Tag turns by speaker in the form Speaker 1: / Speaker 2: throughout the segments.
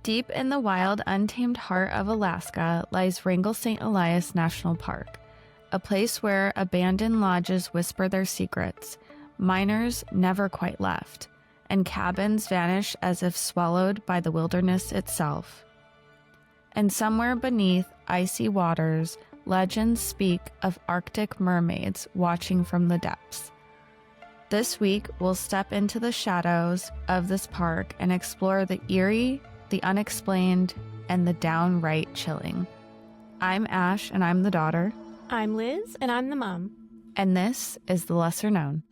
Speaker 1: Deep in the wild, untamed heart of Alaska lies Wrangell-St. Elias National Park, a place where abandoned lodges whisper their secrets, miners never quite left, and cabins vanish as if swallowed by the wilderness itself. And somewhere beneath icy waters, legends speak of Arctic mermaids watching from the depths. This week, we'll step into the shadows of this park and explore the eerie, the unexplained, and the downright chilling. I'm Ash, and I'm the daughter.
Speaker 2: I'm Liz, and I'm the mom.
Speaker 1: And this is The Lesser Known.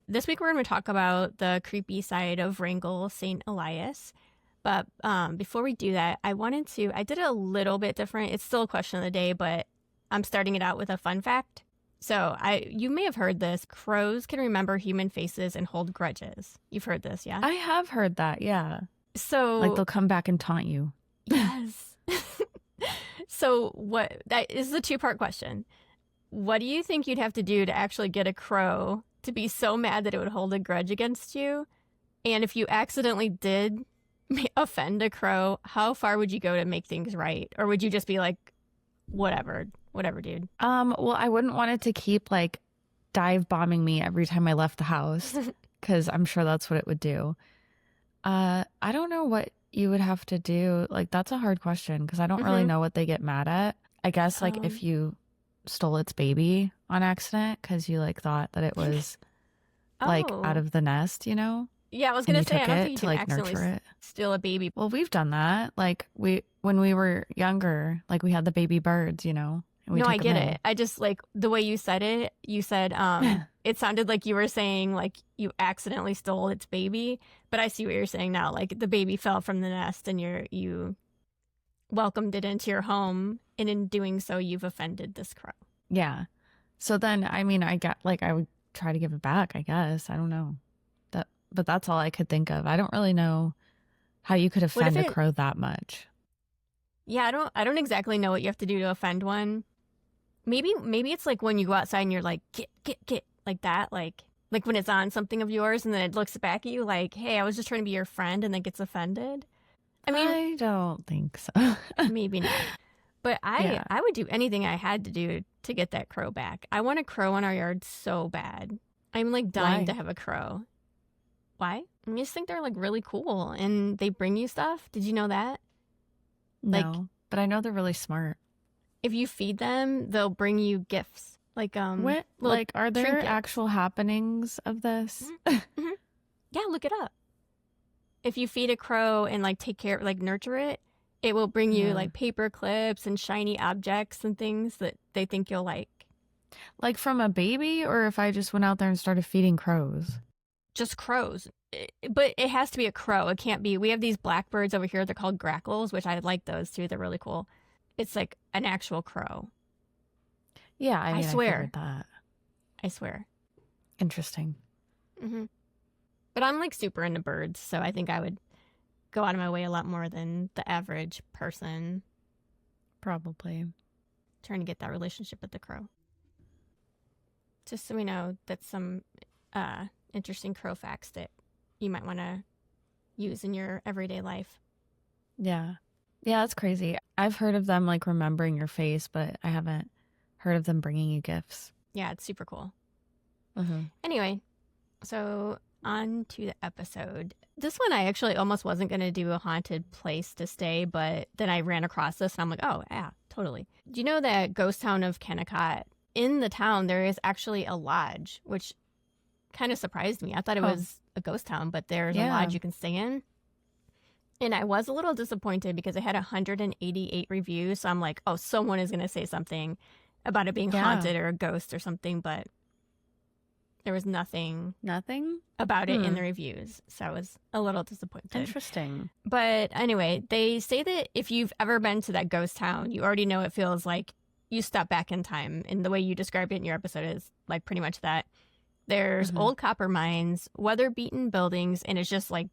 Speaker 2: This week we're going to talk about the creepy side of Wrangell-St. Elias. But before we do that, I did it a little bit different. It's still a question of the day, but I'm starting it out with a fun fact. So you may have heard this. Crows can remember human faces and hold grudges. You've heard this, yeah?
Speaker 1: I have heard that, yeah.
Speaker 2: So
Speaker 1: like they'll come back and taunt you.
Speaker 2: Yes. So that is a two-part question. What do you think you'd have to do to actually get a crow to be so mad that it would hold a grudge against you? And if you accidentally did offend a crow, how far would you go to make things right? Or would you just be like, whatever, dude?
Speaker 1: Well, I wouldn't want it to keep like dive bombing me every time I left the house, because I'm sure that's what it would do. I don't know what you would have to do. Like, that's a hard question because I don't really know what they get mad at. I guess like if you stole its baby on accident because you like thought that it was like out of the nest, you know?
Speaker 2: Yeah, I was gonna say, I don't think you
Speaker 1: to
Speaker 2: can
Speaker 1: like
Speaker 2: accidentally
Speaker 1: nurture it.
Speaker 2: steal a baby.
Speaker 1: Well, we've done that. Like when we were younger, like we had the baby birds, you know. And we
Speaker 2: No,
Speaker 1: took
Speaker 2: I get
Speaker 1: them in.
Speaker 2: it. I just like the way you said it. You said it sounded like you were saying like you accidentally stole its baby, but I see what you're saying now. Like the baby fell from the nest, and you welcomed it into your home, and in doing so, you've offended this crow.
Speaker 1: Yeah. So then, I mean, I would try to give it back, I guess. I don't know. But that's all I could think of. I don't really know how you could offend a crow that much.
Speaker 2: Yeah, I don't exactly know what you have to do to offend one. Maybe it's like when you go outside and you're like, get, like that. Like when it's on something of yours and then it looks back at you like, hey, I was just trying to be your friend, and then gets offended. I mean,
Speaker 1: I don't think so.
Speaker 2: Maybe not. But I would do anything I had to do to get that crow back. I want a crow in our yard so bad. I'm like dying to have a crow. Why? I just think they're like really cool, and they bring you stuff. Did you know that?
Speaker 1: No, but I know they're really smart.
Speaker 2: If you feed them, they'll bring you gifts. Like
Speaker 1: what? Like, are there
Speaker 2: trinkets.
Speaker 1: actual happenings of this?
Speaker 2: Mm-hmm. Yeah, look it up. If you feed a crow and like take care, like nurture it, it will bring you like paper clips and shiny objects and things that they think you'll like.
Speaker 1: Like from a baby, or if I just went out there and started feeding crows?
Speaker 2: Just crows. But it has to be a crow. It can't be. We have these blackbirds over here. They're called grackles, which I like those too. They're really cool. It's like an actual crow.
Speaker 1: Yeah, I
Speaker 2: swear.
Speaker 1: I
Speaker 2: swear.
Speaker 1: Interesting.
Speaker 2: Mm-hmm. But I'm like super into birds, so I think I would go out of my way a lot more than the average person.
Speaker 1: Probably.
Speaker 2: Trying to get that relationship with the crow. Just so we know, that's some interesting crow facts that you might want to use in your everyday life.
Speaker 1: Yeah. Yeah, that's crazy. I've heard of them like remembering your face, but I haven't heard of them bringing you gifts.
Speaker 2: Yeah, it's super cool.
Speaker 1: Mm-hmm.
Speaker 2: Anyway, so on to the episode. This one I actually almost wasn't going to do a haunted place to stay, but then I ran across this and I'm like, oh, yeah, totally. Do you know that ghost town of Kennecott? In the town, there is actually a lodge, which kind of surprised me. I thought it was a ghost town, but there's a lodge you can stay in. And I was a little disappointed because it had 188 reviews. So I'm like, oh, someone is going to say something about it being haunted or a ghost or something. But there was nothing about it in the reviews. So I was a little disappointed.
Speaker 1: Interesting.
Speaker 2: But anyway, they say that if you've ever been to that ghost town, you already know it feels like you step back in time. And the way you described it in your episode is like pretty much that. There's old copper mines, weather-beaten buildings, and it's just like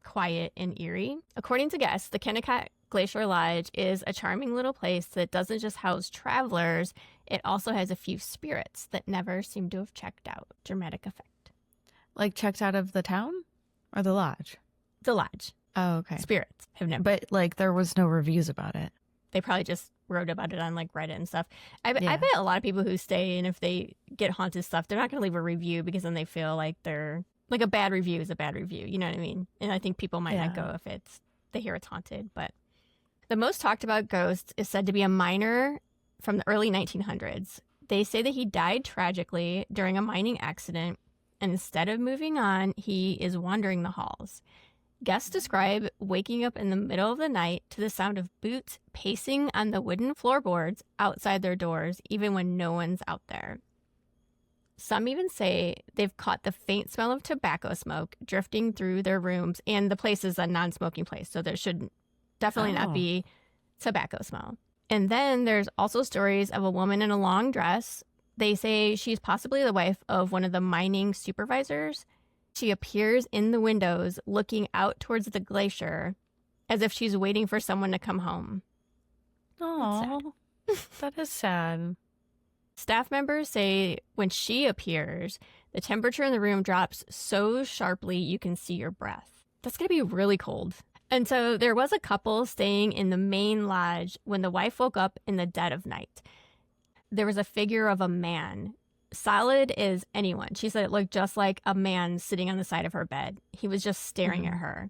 Speaker 2: quiet and eerie. According to guests, the Kennecott Glacier Lodge is a charming little place that doesn't just house travelers, it also has a few spirits that never seem to have checked out. Dramatic effect.
Speaker 1: Like checked out of the town or the lodge?
Speaker 2: The lodge.
Speaker 1: Oh, okay.
Speaker 2: Spirits have never.
Speaker 1: But like there was no reviews about it.
Speaker 2: They probably just wrote about it on like Reddit and stuff. I bet a lot of people who stay, and if they get haunted stuff, they're not going to leave a review because then they feel like they're like, a bad review is a bad review. You know what I mean? And I think people might not go if they hear it's haunted. But the most talked about ghost is said to be a miner from the early 1900s. They say that he died tragically during a mining accident, and instead of moving on, he is wandering the halls. Guests describe waking up in the middle of the night to the sound of boots pacing on the wooden floorboards outside their doors, even when no one's out there. Some even say they've caught the faint smell of tobacco smoke drifting through their rooms, and the place is a non-smoking place, so there should definitely not be tobacco smell. And then there's also stories of a woman in a long dress. They say she's possibly the wife of one of the mining supervisors. She appears in the windows looking out towards the glacier as if she's waiting for someone to come home.
Speaker 1: Oh, that is sad.
Speaker 2: Staff members say when she appears, the temperature in the room drops so sharply you can see your breath. That's going to be really cold. And so there was a couple staying in the main lodge when the wife woke up in the dead of night. There was a figure of a man, solid as anyone. She said it looked just like a man sitting on the side of her bed. He was just staring at her.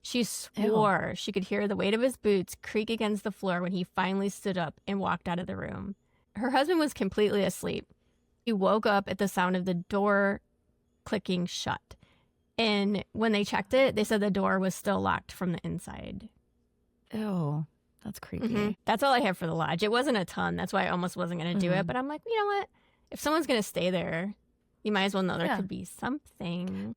Speaker 2: She swore she could hear the weight of his boots creak against the floor when he finally stood up and walked out of the room. Her husband was completely asleep. He woke up at the sound of the door clicking shut. And when they checked it, they said the door was still locked from the inside.
Speaker 1: Ew, that's creepy.
Speaker 2: Mm-hmm. That's all I have for the lodge. It wasn't a ton. That's why I almost wasn't going to do it. But I'm like, you know what? If someone's going to stay there, you might as well know there could be something.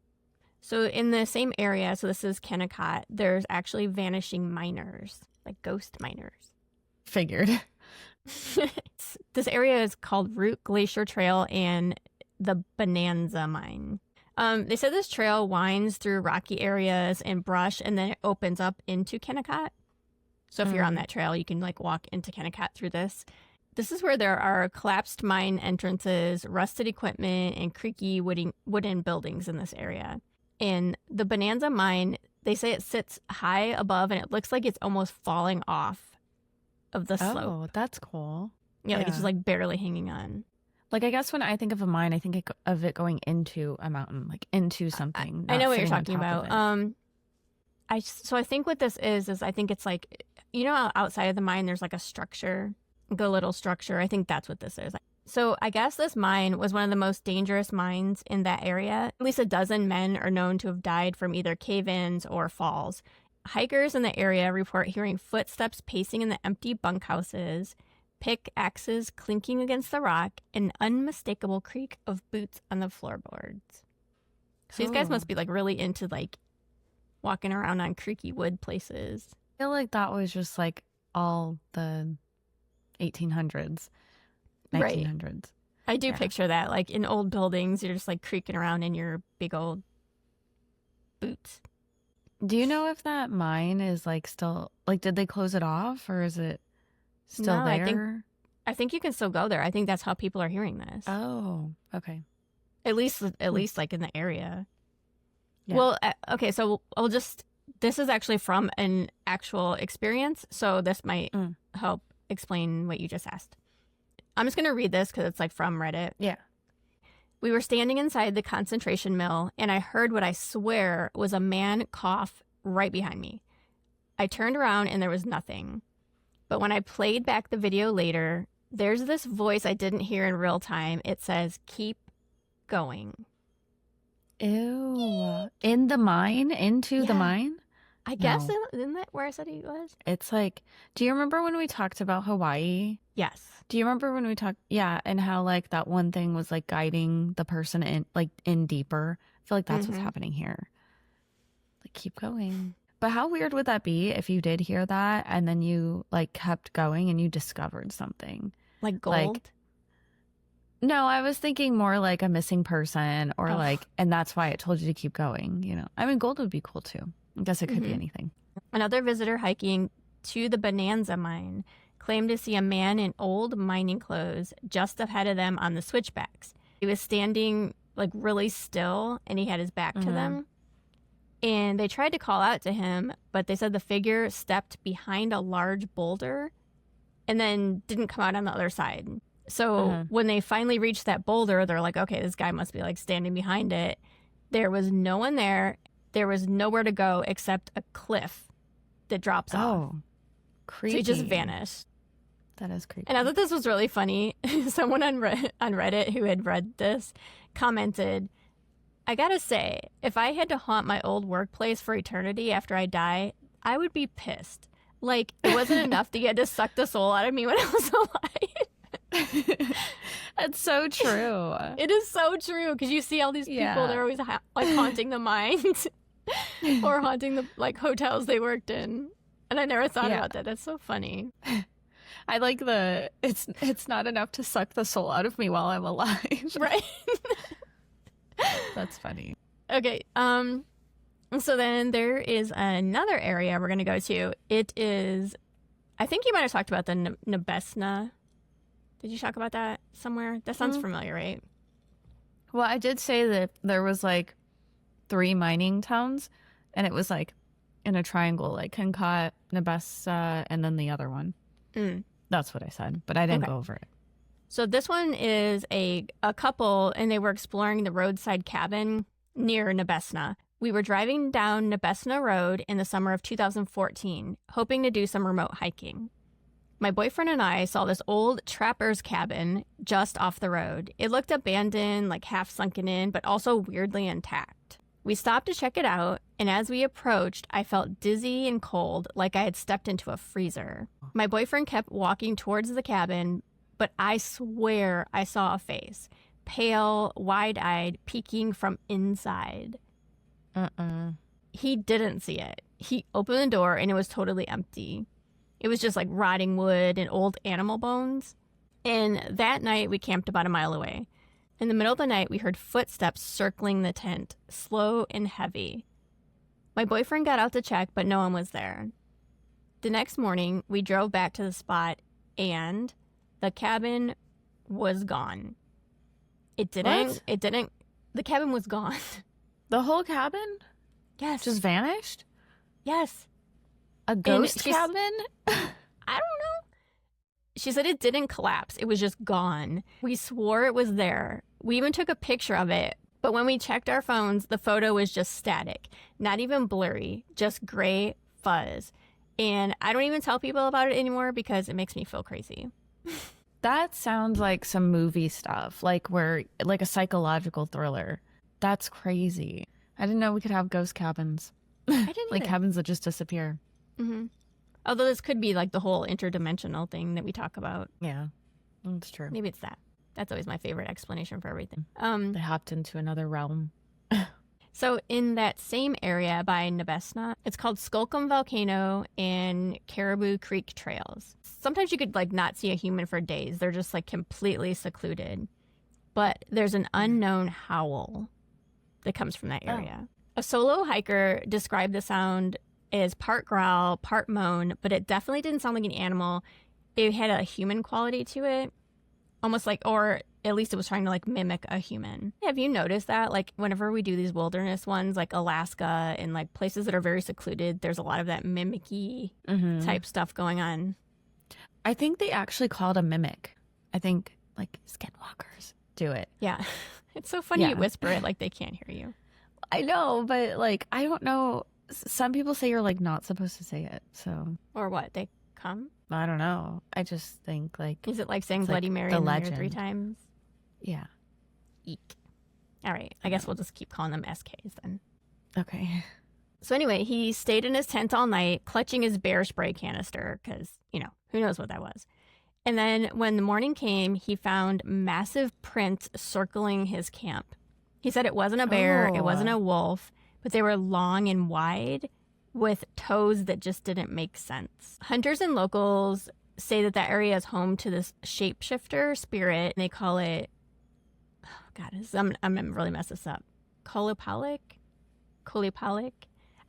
Speaker 2: So in the same area, so this is Kennecott, there's actually vanishing miners, like ghost miners.
Speaker 1: Figured.
Speaker 2: This area is called Root Glacier Trail and the Bonanza Mine. They said this trail winds through rocky areas and brush, and then it opens up into Kennecott. So if you're on that trail, you can like walk into Kennecott through this. This is where there are collapsed mine entrances, rusted equipment, and creaky wooden buildings in this area. And the Bonanza Mine, they say it sits high above, and it looks like it's almost falling off of the slope.
Speaker 1: Oh, that's cool.
Speaker 2: Yeah, like it's just like barely hanging on.
Speaker 1: Like, I guess when I think of a mine, I think of it going into a mountain, like into something.
Speaker 2: I know what you're talking about. I think what this is I think it's like, you know, outside of the mine, there's like a structure, like a little structure. I think that's what this is. So I guess this mine was one of the most dangerous mines in that area. At least a dozen men are known to have died from either cave-ins or falls. Hikers in the area report hearing footsteps pacing in the empty bunkhouses, pickaxes clinking against the rock, and unmistakable creak of boots on the floorboards. So these guys must be like really into like walking around on creaky wood places.
Speaker 1: I feel like that was just like all the 1800s, 1900s.
Speaker 2: Right. I do picture that. Like in old buildings, you're just like creaking around in your big old boots.
Speaker 1: Do you know if that mine is like still, like, did they close it off or is it still there?
Speaker 2: I think you can still go there. I think that's how people are hearing this.
Speaker 1: Oh, okay.
Speaker 2: At least like in the area.
Speaker 1: Yeah.
Speaker 2: Well, okay, so this is actually from an actual experience, so this might help explain what you just asked. I'm just going to read this because it's like from Reddit.
Speaker 1: Yeah.
Speaker 2: We were standing inside the concentration mill, and I heard what I swear was a man cough right behind me. I turned around, and there was nothing. But when I played back the video later, there's this voice I didn't hear in real time. It says, "Keep going."
Speaker 1: Ew. In the mine? Into the mine?
Speaker 2: I guess, isn't that where I said he was?
Speaker 1: It's like, do you remember when we talked about Hawaii?
Speaker 2: Yes.
Speaker 1: Do you remember when we talked? Yeah. And how like that one thing was like guiding the person in deeper. I feel like that's what's happening here. Like, keep going. But how weird would that be if you did hear that and then you like kept going and you discovered something?
Speaker 2: Like gold?
Speaker 1: No, I was thinking more like a missing person or like, and that's why it told you to keep going, you know? I mean, gold would be cool too. I guess it could be anything.
Speaker 2: Another visitor hiking to the Bonanza mine claimed to see a man in old mining clothes just ahead of them on the switchbacks. He was standing like really still and he had his back to them. And they tried to call out to him, but they said the figure stepped behind a large boulder and then didn't come out on the other side. So when they finally reached that boulder, they're like, okay, this guy must be like standing behind it. There was no one there. There was nowhere to go except a cliff that drops off.
Speaker 1: Oh, creepy.
Speaker 2: So he just vanished.
Speaker 1: That is creepy.
Speaker 2: And I thought this was really funny. Someone on Reddit who had read this commented, I gotta say, if I had to haunt my old workplace for eternity after I die, I would be pissed. Like, it wasn't enough that you had to suck the soul out of me when I was alive.
Speaker 1: That's so true.
Speaker 2: It is so true, because you see all these people, they're always like haunting the mines or haunting the like hotels they worked in. And I never thought about that. That's so funny.
Speaker 1: I like it's not enough to suck the soul out of me while I'm alive.
Speaker 2: Right.
Speaker 1: That's funny.
Speaker 2: Okay. So then there is another area we're going to go to. It is, I think you might have talked about the Nebesna. Did you talk about that somewhere? That sounds familiar, right?
Speaker 1: Well, I did say that there was like 3 mining towns, and it was like in a triangle, like Concat, Nebessa, and then the other one. That's what I said, but I didn't go over it.
Speaker 2: So this one is a couple, and they were exploring the roadside cabin near Nebesna. We were driving down Nebesna Road in the summer of 2014, hoping to do some remote hiking. My boyfriend and I saw this old trapper's cabin just off the road. It looked abandoned, like half sunken in, but also weirdly intact. We stopped to check it out, and as we approached, I felt dizzy and cold, like I had stepped into a freezer. My boyfriend kept walking towards the cabin, but I swear I saw a face, pale, wide-eyed, peeking from inside. He didn't see it. He opened the door, and it was totally empty. It was just like rotting wood and old animal bones. And that night, we camped about a mile away. In the middle of the night, we heard footsteps circling the tent, slow and heavy. My boyfriend got out to check, but no one was there. The next morning, we drove back to the spot, and the cabin was gone. The cabin was gone.
Speaker 1: The whole cabin?
Speaker 2: Yes.
Speaker 1: Just vanished?
Speaker 2: Yes.
Speaker 1: A ghost cabin?
Speaker 2: I don't know. She said it didn't collapse. It was just gone. We swore it was there. We even took a picture of it. But when we checked our phones, the photo was just static. Not even blurry. Just gray fuzz. And I don't even tell people about it anymore because it makes me feel crazy.
Speaker 1: That sounds like some movie stuff. Like a psychological thriller. That's crazy. I didn't know we could have ghost cabins.
Speaker 2: I didn't
Speaker 1: Like
Speaker 2: either.
Speaker 1: cabins that just disappear.
Speaker 2: Mm-hmm. Although this could be like the whole interdimensional thing that we talk about.
Speaker 1: Yeah, that's true.
Speaker 2: Maybe it's that. That's always my favorite explanation for everything.
Speaker 1: They hopped into another realm.
Speaker 2: So in that same area by Nebesna, it's called Skulkum Volcano and Caribou Creek Trails. Sometimes you could like not see a human for days. They're just like completely secluded. But there's an unknown howl that comes from that area. A solo hiker described the sound as part growl, part moan, but it definitely didn't sound like an animal. It had a human quality to it, almost like, or at least it was trying to like mimic a human. Have you noticed that? Like whenever we do these wilderness ones, like Alaska and like places that are very secluded, there's a lot of that mimicky type stuff going on.
Speaker 1: I think they actually call it a mimic. I think like skinwalkers do it.
Speaker 2: Yeah. It's so funny you whisper it like they can't hear you.
Speaker 1: I know, but like, I don't know. Some people say you're like not supposed to say it. So,
Speaker 2: Or what? They come?
Speaker 1: I don't know. I just think like,
Speaker 2: Is it like saying
Speaker 1: it's
Speaker 2: Bloody
Speaker 1: like
Speaker 2: Mary
Speaker 1: the
Speaker 2: in the mirror
Speaker 1: legend.
Speaker 2: 3 times?
Speaker 1: Yeah.
Speaker 2: Eek. All right. I guess we'll just keep calling them SKs then.
Speaker 1: Okay.
Speaker 2: So anyway, he stayed in his tent all night, clutching his bear spray canister because, who knows what that was. And then when the morning came, he found massive prints circling his camp. He said it wasn't a bear, it wasn't a wolf, but they were long and wide with toes that just didn't make sense. Hunters and locals say that area is home to this shapeshifter spirit. And they call it, I'm going to really mess this up. Kolipalik?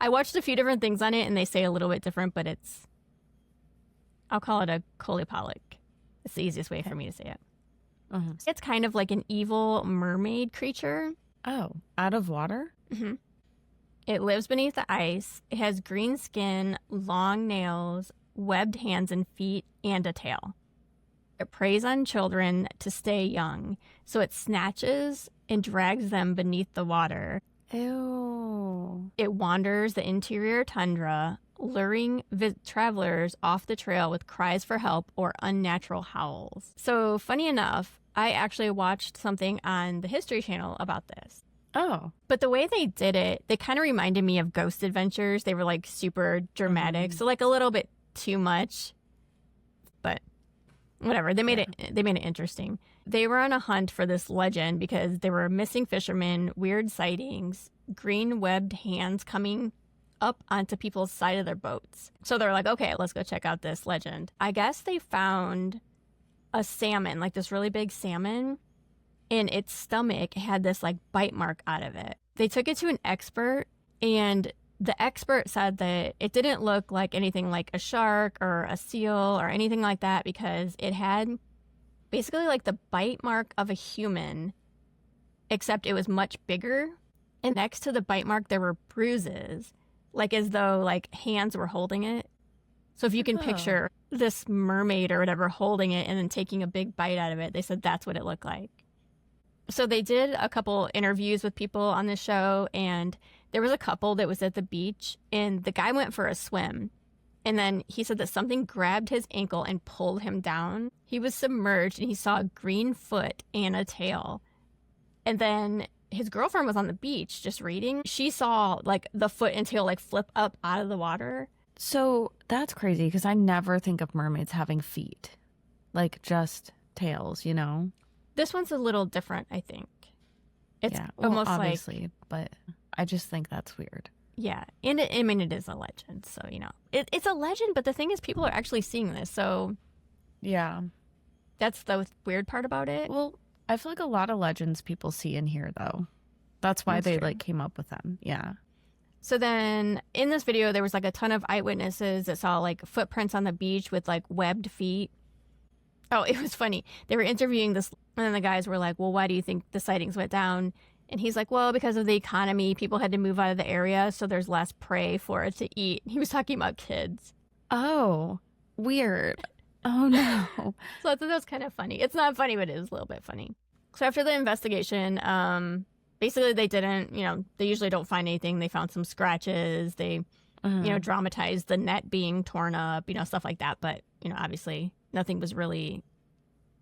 Speaker 2: I watched a few different things on it and they say a little bit different, but it's I'll call it a Kolipalik. It's the easiest way for me to say it.
Speaker 1: Uh-huh.
Speaker 2: It's kind of like an evil mermaid creature.
Speaker 1: Oh, out of water?
Speaker 2: Mm-hmm. It lives beneath the ice. It has green skin, long nails, webbed hands and feet, and a tail. It preys on children to stay young, so it snatches and drags them beneath the water.
Speaker 1: Ew.
Speaker 2: It wanders the interior tundra, luring travelers off the trail with cries for help or unnatural howls. So, funny enough, I actually watched something on the History Channel about this.
Speaker 1: Oh.
Speaker 2: But the way they did it, they kind of reminded me of Ghost Adventures. They were like super dramatic, so like a little bit too much. But whatever, they made it interesting. They were on a hunt for this legend because there were missing fishermen, weird sightings, green webbed hands coming up onto people's side of their boats. So they're like, okay, let's go check out this legend. I guess they found a salmon, like this really big salmon, and its stomach had this like bite mark out of it. They took it to an expert, and the expert said that it didn't look like anything like a shark or a seal or anything like that because it had basically like the bite mark of a human, except it was much bigger. And next to the bite mark, there were bruises, like as though like hands were holding it. So if you can picture this mermaid or whatever holding it and then taking a big bite out of it, they said that's what it looked like. So they did a couple interviews with people on the show, and there was a couple that was at the beach, and the guy went for a swim. And then he said that something grabbed his ankle and pulled him down. He was submerged, and he saw a green foot and a tail. And then his girlfriend was on the beach just reading. She saw like the foot and tail like flip up out of the water.
Speaker 1: So that's crazy because I never think of mermaids having feet, like just tails, you know?
Speaker 2: This one's a little different, I think. It's almost
Speaker 1: obviously,
Speaker 2: like...
Speaker 1: but I just think that's weird.
Speaker 2: Yeah, and it is a legend, so, you know. It's a legend, but the thing is people are actually seeing this, so...
Speaker 1: Yeah.
Speaker 2: That's the weird part about it.
Speaker 1: Well, I feel like a lot of legends people see in here, though. That's why they, like, came up with them. Yeah.
Speaker 2: So then, in this video, there was, like, a ton of eyewitnesses that saw, like, footprints on the beach with, like, webbed feet. Oh, it was funny. They were interviewing this, and then the guys were like, well, why do you think the sightings went down? And he's like, well, because of the economy, people had to move out of the area, so there's less prey for it to eat. He was talking about kids.
Speaker 1: Oh, weird. Oh, no.
Speaker 2: So I thought that was kind of funny. It's not funny, but it was a little bit funny. So after the investigation, basically they didn't, you know, they usually don't find anything. They found some scratches. They, you know, dramatized the net being torn up, you know, stuff like that. But, you know, obviously nothing was really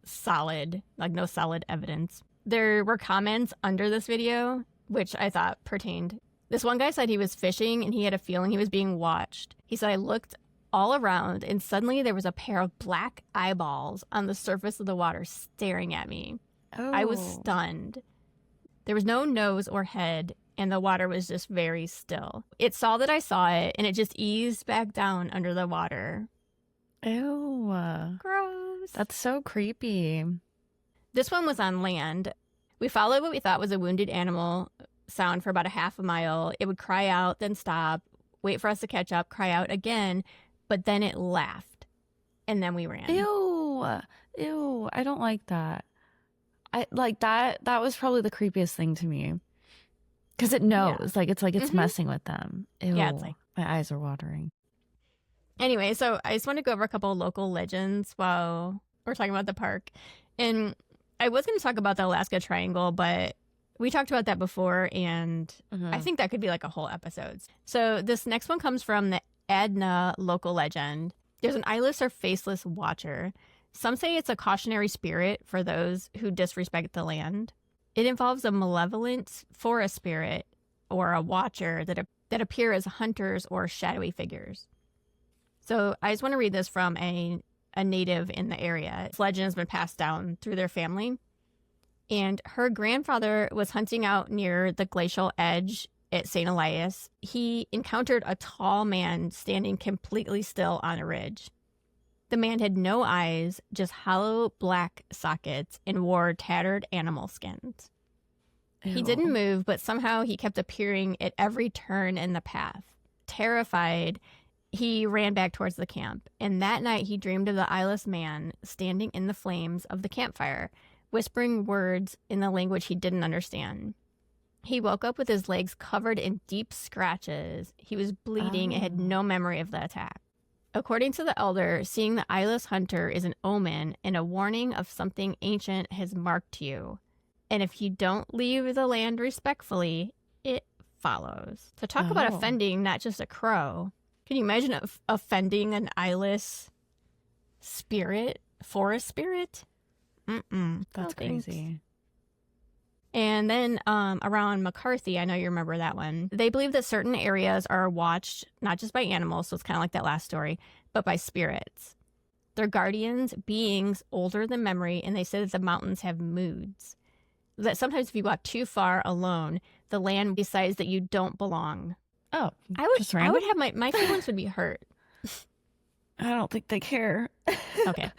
Speaker 2: solid, like no solid evidence. There were comments under this video, which I thought pertained. This one guy said he was fishing and he had a feeling he was being watched. He said, I looked all around and suddenly there was a pair of black eyeballs on the surface of the water staring at me.
Speaker 1: Oh.
Speaker 2: I was stunned. There was no nose or head and the water was just very still. It saw that I saw it and it just eased back down under the water.
Speaker 1: Ew.
Speaker 2: Gross.
Speaker 1: That's so creepy.
Speaker 2: This one was on land. We followed what we thought was a wounded animal sound for about a half a mile. It would cry out, then stop, wait for us to catch up, cry out again, but then it laughed. And then we ran.
Speaker 1: Ew. Ew. I don't like that. I like that. That was probably the creepiest thing to me. Because it knows. Yeah. It's messing with them. Ew.
Speaker 2: Yeah, it's like...
Speaker 1: My eyes are watering.
Speaker 2: Anyway, so I just want to go over a couple of local legends while we're talking about the park. And I was going to talk about the Alaska Triangle, but we talked about that before, and I think that could be like a whole episode. So this next one comes from the Adna local legend. There's an eyeless or faceless watcher. Some say it's a cautionary spirit for those who disrespect the land. It involves a malevolent forest spirit or a watcher that appear as hunters or shadowy figures. So I just want to read this from a native in the area. This legend has been passed down through their family. And her grandfather was hunting out near the glacial edge at St. Elias. He encountered a tall man standing completely still on a ridge. The man had no eyes, just hollow black sockets, and wore tattered animal skins. Ew. He didn't move, but somehow he kept appearing at every turn in the path. Terrified, he ran back towards the camp. And that night, he dreamed of the eyeless man standing in the flames of the campfire, whispering words in the language he didn't understand. He woke up with his legs covered in deep scratches. He was bleeding and had no memory of the attack. According to the elder, seeing the eyeless hunter is an omen and a warning of something ancient has marked you. And if you don't leave the land respectfully, it follows. So talk about offending not just a crow. Can you imagine offending an eyeless spirit, forest spirit?
Speaker 1: That's crazy.
Speaker 2: And then around McCarthy, I know you remember that one. They believe that certain areas are watched not just by animals, so it's kind of like that last story, but by spirits. They're guardians, beings older than memory, and they say that the mountains have moods. That sometimes if you walk too far alone, the land decides that you don't belong.
Speaker 1: Oh,
Speaker 2: I would have my feelings would be hurt.
Speaker 1: I don't think they care.
Speaker 2: Okay.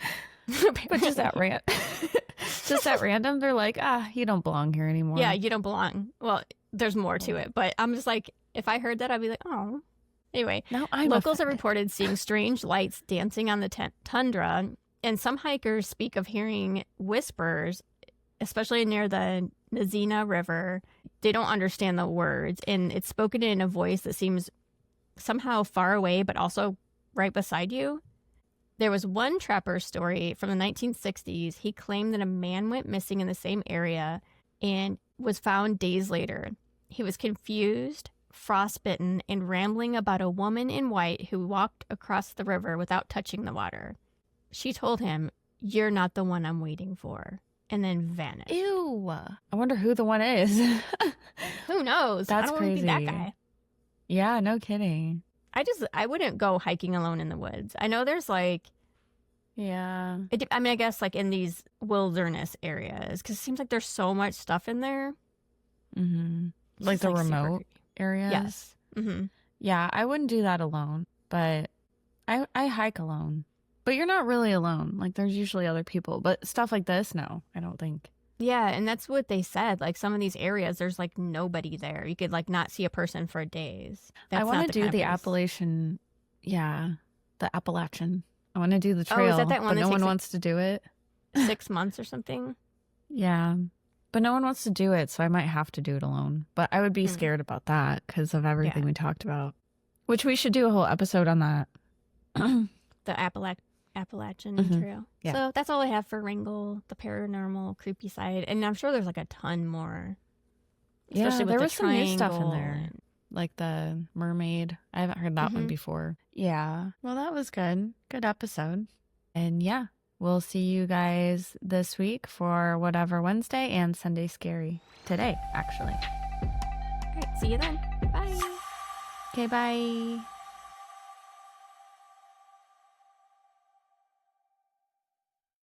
Speaker 1: But just that random, they're like, you don't belong here anymore.
Speaker 2: Yeah, you don't belong. Well, there's more to it, but I'm just like, if I heard that, I'd be like, oh. Anyway, locals have reported seeing strange lights dancing on the tundra, and some hikers speak of hearing whispers, especially near the Nazina River. They don't understand the words, and it's spoken in a voice that seems somehow far away, but also right beside you. There was one trapper story from the 1960s. He claimed that a man went missing in the same area and was found days later. He was confused, frostbitten, and rambling about a woman in white who walked across the river without touching the water. She told him, "You're not the one I'm waiting for," and then vanished.
Speaker 1: Ew. I wonder who the one is.
Speaker 2: Who knows?
Speaker 1: That's
Speaker 2: I don't
Speaker 1: crazy.
Speaker 2: want to be that guy.
Speaker 1: Yeah, no kidding.
Speaker 2: I wouldn't go hiking alone in the woods. I know there's like,
Speaker 1: yeah.
Speaker 2: I guess like in these wilderness areas, because it seems like there's so much stuff in there.
Speaker 1: Mm-hmm. Like the remote areas?
Speaker 2: Yes. Mm-hmm.
Speaker 1: Yeah, I wouldn't do that alone, but I hike alone. But you're not really alone. Like there's usually other people, but stuff like this, no, I don't think.
Speaker 2: Yeah, and that's what they said. Like some of these areas, there's like nobody there. You could like not see a person for days.
Speaker 1: I want to do the Appalachian. Yeah, the Appalachian. I want to do the trail,
Speaker 2: is that one
Speaker 1: but
Speaker 2: that
Speaker 1: no one
Speaker 2: takes
Speaker 1: wants to do it.
Speaker 2: 6 months or something?
Speaker 1: Yeah, but no one wants to do it, so I might have to do it alone. But I would be scared about that because of everything we talked about. Which we should do a whole episode on that.
Speaker 2: The Appalachian Trail. Yeah. So that's all I have for Wrangell, the paranormal, creepy side. And I'm sure there's like a ton more.
Speaker 1: Especially with there was some new stuff in there. Like the mermaid. I haven't heard that one before. Yeah. Well, that was good. Good episode. And yeah, we'll see you guys this week for Whatever Wednesday and Sunday Scary. Today, actually.
Speaker 2: All right. See you then. Bye.
Speaker 1: Okay, bye.